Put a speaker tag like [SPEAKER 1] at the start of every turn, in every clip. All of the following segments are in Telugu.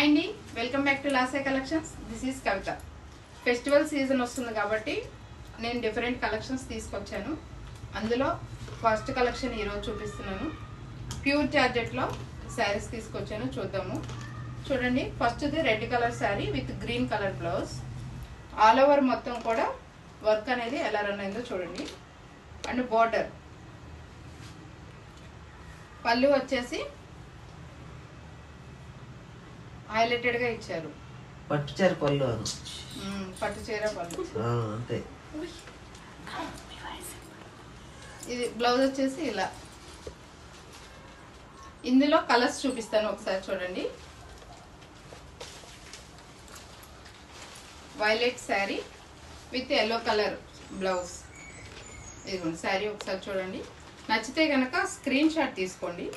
[SPEAKER 1] హాయ్ అండి, welcome back to Lase collections. This is Kavitha. Festival season వస్తుంది కాబట్టి నేను డిఫరెంట్ కలెక్షన్స్ తీసుకొచ్చాను. అందులో ఫస్ట్ కలెక్షన్ ఈరోజు చూపిస్తున్నాను. ప్యూర్ జార్జెట్లో శారీస్ తీసుకొచ్చాను, చూద్దాము. చూడండి, ఫస్ట్ది red colour sari with green colour blouse. All over మొత్తం కూడా వర్క్ అనేది ఎలా రన్ అయిందో చూడండి. అండ్ బార్డర్ పళ్ళు వచ్చేసి హైలైటెడ్ గా ఇచ్చారు.
[SPEAKER 2] పట్టు చీర పళ్ళు,
[SPEAKER 1] పట్టు చీర పళ్ళు
[SPEAKER 2] అంతే.
[SPEAKER 1] ఇది బ్లౌజ్ వచ్చేసి ఇలా. ఇందులో కలర్స్ చూపిస్తాను, ఒకసారి చూడండి. Violet sari with yellow colour blouse. ఇదిగోండి శారీ, ఒకసారి చూడండి. నచ్చితే కనుక స్క్రీన్ షాట్ తీసుకోండి.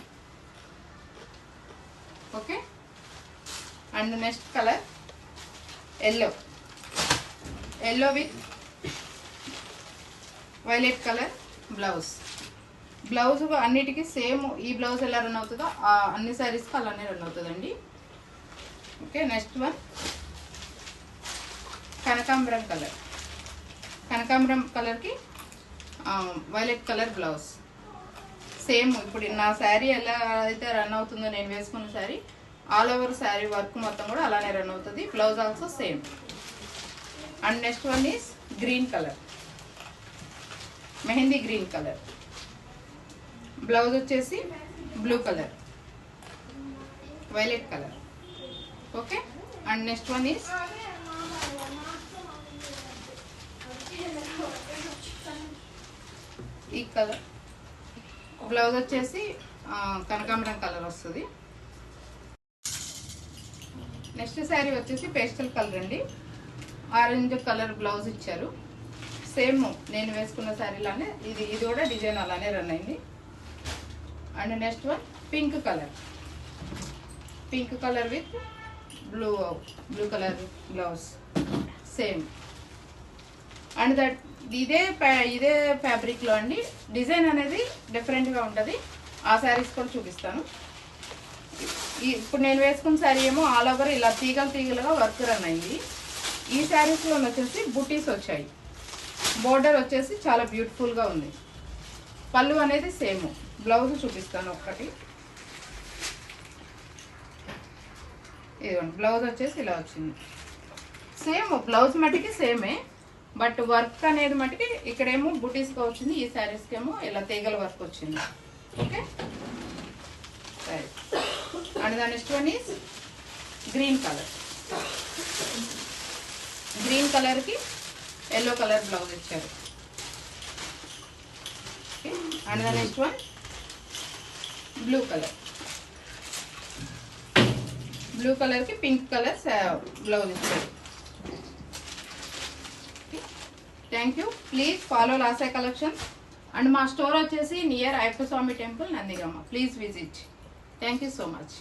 [SPEAKER 1] Okay. And next colour yellow with violet colour blouse. Blouse అన్నిటికీ సేమ్. ఈ బ్లౌజ్ ఎలా రన్ అవుతుందో అన్ని శారీస్కి అలానే రన్ అవుతుందండి. ఓకే. నెక్స్ట్ వన్ కనకాంబరం కలర్. కనకాంబరం కలర్కి వైలెట్ కలర్ బ్లౌజ్. సేమ్ ఇప్పుడు నా శారీ ఎలా అయితే రన్ అవుతుందో, నేను వేసుకున్న sari all over sari work మొత్తం కూడా అలానే రన్ అవుతుంది. Blouse also same. And next one is green colour, mehndi green colour. Blouse వచ్చేసి blue colour, violet colour. Okay. And next one is ఈ కలర్. బ్లౌజ్ వచ్చేసి కనకాంబరం కలర్ వస్తుంది. నెక్స్ట్ శారీ వచ్చేసి పేస్టల్ కలర్ అండి. ఆరెంజ్ కలర్ బ్లౌజ్ ఇచ్చారు. సేమ్ నేను వేసుకున్న శారీలానే ఇది కూడా డిజైన్ అలానే రన్ అయింది. And next one pink colour with blue colour blouse same. And ఇదే ఫ్యాబ్రిక్లో అండి డిజైన్ అనేది డిఫరెంట్గా ఉంటుంది. ఆ శారీస్ కూడా చూపిస్తాను. ఇప్పుడు నేను వేసుకున్న శారీ ఏమో ఆల్ ఓవర్ ఇలా తీగలుగా వర్క్ రన్ అయింది. ఈ శారీస్లో వచ్చేసి బుటీస్ వచ్చాయి. బోర్డర్ వచ్చేసి చాలా బ్యూటిఫుల్గా ఉంది. పళ్ళు అనేది సేమ్. బ్లౌజ్ చూపిస్తాను ఒకటి. ఇదిగోండి, బ్లౌజ్ వచ్చేసి ఇలా వచ్చింది. సేమ్ బ్లౌజ్ మటుకి సేమే, బట్ వర్క్ అనేది మటుకి ఇక్కడేమో బుటీస్గా వచ్చింది. ఈ శారీస్కి ఏమో ఇలా తీగల వర్క్ వచ్చింది. ఓకే. సరే. And the next one is green కలర్కి ఎల్లో కలర్ బ్లౌజ్ ఇచ్చారు. And the next one blue కలర్కి పింక్ కలర్ బ్లౌజ్ ఇచ్చారు. Thank you. Please follow Lase collections. And మా స్టోర్ వచ్చేసి near Ayyappa Swamy temple, Nandigama. Please visit. Thank you so much.